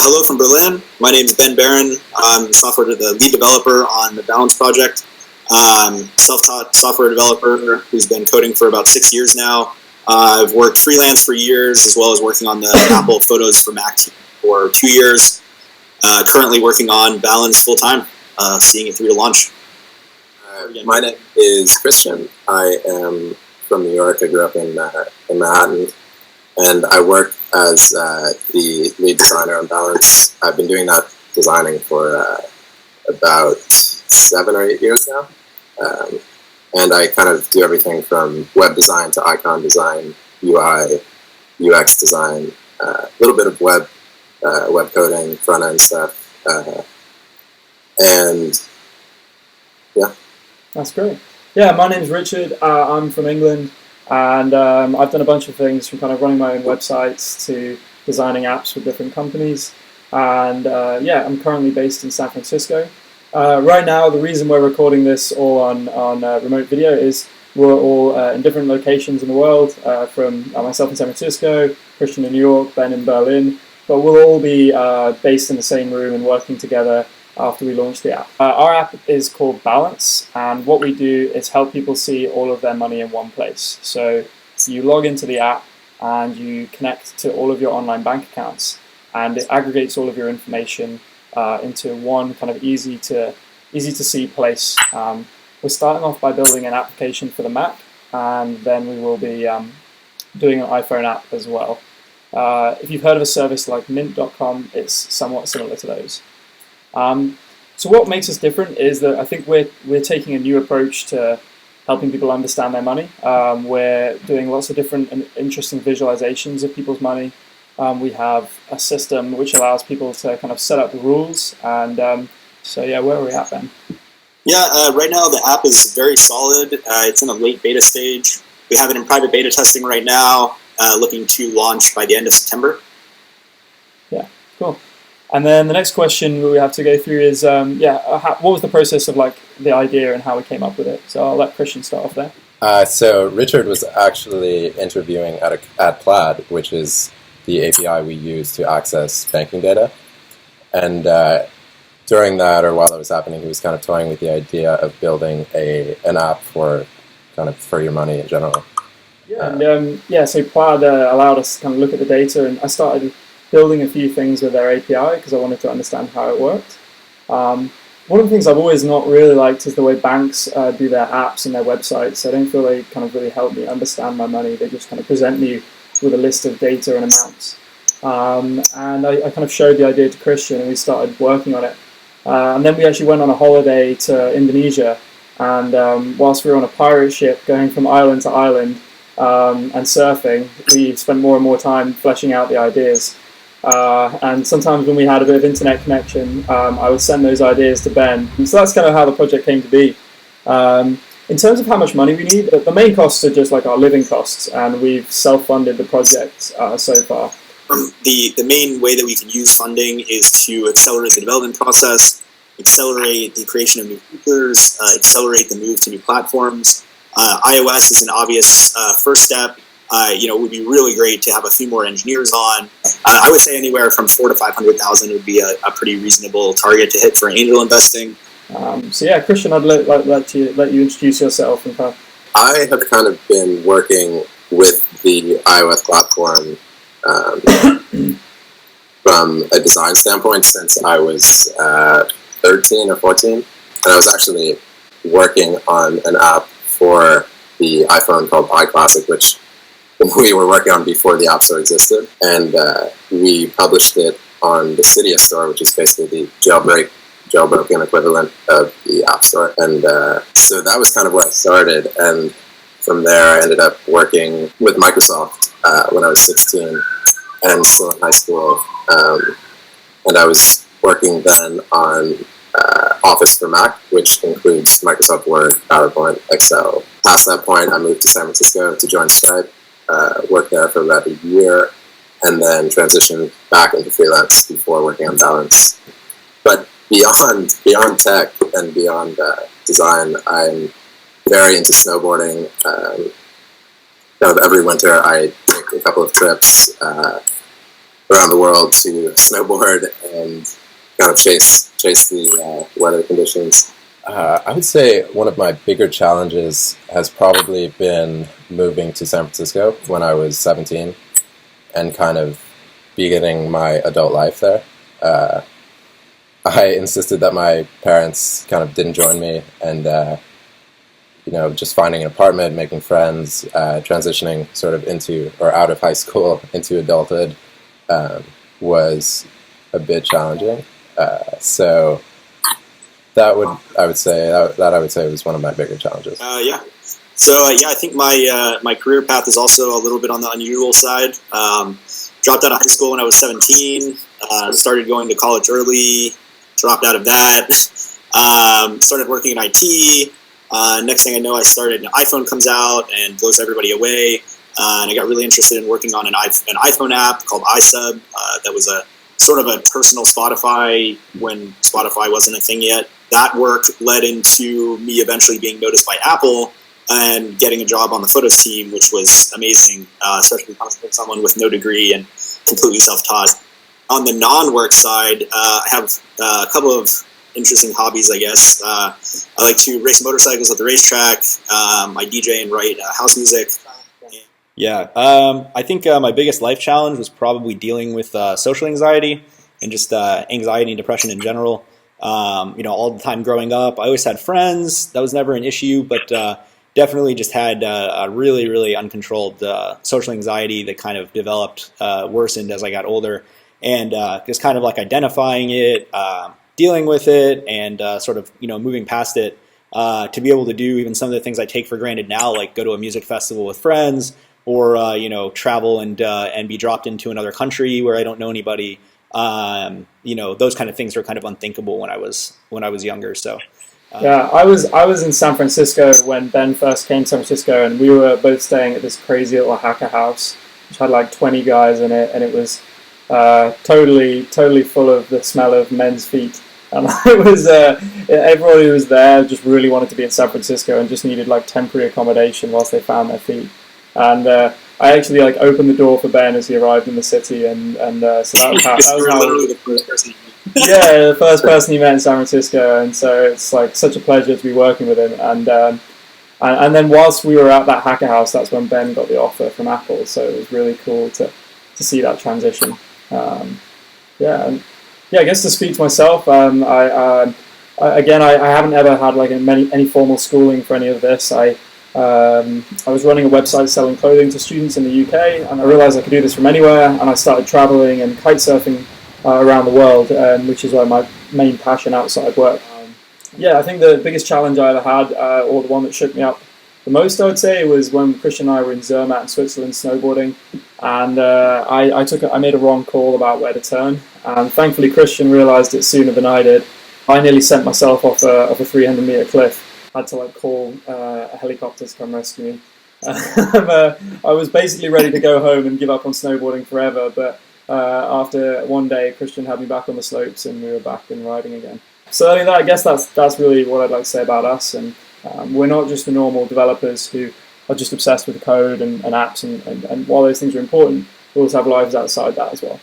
Hello from Berlin. My name is Ben Barron. I'm the lead developer on the Balance project. Self-taught software developer who's been coding for about 6 years now. I've worked freelance for years, as well as working on the Apple Photos for Mac team for 2 years. Currently working on Balance full-time, seeing it through to launch. My name is Christian. I am from New York. I grew up in Manhattan, and I work as the lead designer on Balance. I've been doing that designing for about 7 or 8 years now. And I kind of do everything from web design to icon design, UI, UX design, a little bit of web coding, front end stuff, and yeah. That's great. Yeah, my name's Richard. I'm from England, and I've done a bunch of things from kind of running my own websites to designing apps for different companies. And yeah, I'm currently based in San Francisco. Right now, the reason we're recording this all on remote video is we're all in different locations in the world, from myself in San Francisco, Christian in New York, Ben in Berlin, but we'll all be based in the same room and working together after we launch the app. Our app is called Balance, and what we do is help people see all of their money in one place. So you log into the app and you connect to all of your online bank accounts, and it aggregates all of your information into one kind of easy to see place. We're starting off by building an application for the Mac, and then we will be doing an iPhone app as well. If you've heard of a service like Mint.com, it's somewhat similar to those. So what makes us different is that I think we're taking a new approach to helping people understand their money. We're doing lots of different and interesting visualizations of people's money. We have a system which allows people to kind of set up the rules, and so yeah, where are we at, Ben? Yeah, right now the app is very solid. It's in a late beta stage. We have it in private beta testing right now, looking to launch by the end of September. Yeah, cool. And then the next question we have to go through is, what was the process of like the idea and how we came up with it? So I'll let Christian start off there. So Richard was actually interviewing at Plaid, which is the API we use to access banking data. And during that, or while it was happening, he was kind of toying with the idea of building an app for your money in general. Yeah, so Plaid allowed us to kind of look at the data, and I started building a few things with their API because I wanted to understand how it worked. One of the things I've always not really liked is the way banks do their apps and their websites. I don't feel they kind of really help me understand my money. They just kind of present me with a list of data and amounts. And I kind of showed the idea to Christian, and we started working on it. And then we actually went on a holiday to Indonesia, and whilst we were on a pirate ship going from island to island and surfing, we spent more and more time fleshing out the ideas. And sometimes when we had a bit of internet connection, I would send those ideas to Ben. And so that's kind of how the project came to be. In terms of how much money we need, the main costs are just like our living costs, and we've self-funded the project so far. The main way that we can use funding is to accelerate the development process, accelerate the creation of new features, accelerate the move to new platforms. iOS is an obvious first step. It would be really great to have a few more engineers on. I would say anywhere from 400,000 to 500,000 would be a pretty reasonable target to hit for angel investing. So yeah, Christian, I'd let you introduce yourself and kind of. I have kind of been working with the iOS platform from a design standpoint since I was 13 or 14, and I was actually working on an app for the iPhone called iClassic, which we were working on before the App Store existed, and we published it on the Cydia Store, which is basically the jailbroken equivalent of the App Store. And so that was kind of where I started, and from there I ended up working with Microsoft when I was 16 and still in high school, and I was working then on Office for Mac, which includes Microsoft Word, PowerPoint, Excel. Past that point, I moved to San Francisco to join Stripe, worked there for about a year, and then transitioned back into freelance before working on Balance. But beyond tech and beyond design, I'm very into snowboarding. Kind of every winter I take a couple of trips around the world to snowboard and kind of chase the weather conditions. I would say one of my bigger challenges has probably been moving to San Francisco when I was 17 and kind of beginning my adult life there. I insisted that my parents kind of didn't join me, and just finding an apartment, making friends, transitioning sort of into or out of high school into adulthood was a bit challenging. So I would say was one of my bigger challenges. Yeah. So I think my career path is also a little bit on the unusual side. Dropped out of high school when I was 17. Started going to college early. Dropped out of that. Started working in IT. Next thing I know, an iPhone comes out and blows everybody away. And I got really interested in working on an iPhone app called iSub. That was a sort of a personal Spotify when Spotify wasn't a thing yet. That work led into me eventually being noticed by Apple and getting a job on the photos team, which was amazing, especially coming from someone with no degree and completely self-taught. On the non-work side, I have a couple of interesting hobbies, I guess. I like to race motorcycles at the racetrack. I DJ and write house music. Yeah, I think my biggest life challenge was probably dealing with social anxiety and just anxiety and depression in general. All the time growing up, I always had friends. That was never an issue, but definitely just had a really, really uncontrolled social anxiety that kind of developed, worsened as I got older. And just kind of like identifying it, dealing with it, and sort of, moving past it to be able to do even some of the things I take for granted now, like go to a music festival with friends, or travel and be dropped into another country where I don't know anybody. Those kind of things were kind of unthinkable when I was younger. So I was in San Francisco when Ben first came to San Francisco, and we were both staying at this crazy little hacker house which had like 20 guys in it, and it was totally full of the smell of men's feet. And it was everybody who was there just really wanted to be in San Francisco and just needed like temporary accommodation whilst they found their feet. And I actually like opened the door for Ben as he arrived in the city, and so that was how Literally the first person. Yeah, the first person he met in San Francisco, and so it's like such a pleasure to be working with him. And then whilst we were at that hacker house, that's when Ben got the offer from Apple. So it was really cool to see that transition. I guess to speak to myself, I haven't ever had like any formal schooling for any of this. I was running a website selling clothing to students in the UK, and I realized I could do this from anywhere, and I started traveling and kite surfing around the world, which is my main passion outside work. I think the biggest challenge I ever had, or the one that shook me up the most, I would say, was when Christian and I were in Zermatt in Switzerland snowboarding, and I made a wrong call about where to turn, and thankfully Christian realized it sooner than I did. I nearly sent myself off a 300-meter cliff. Had to call a helicopter to come rescue me. I was basically ready to go home and give up on snowboarding forever, but after one day, Christian had me back on the slopes and we were back and riding again. So I guess that's really what I'd like to say about us. And we're not just the normal developers who are just obsessed with code and apps, and while those things are important, we also have lives outside that as well.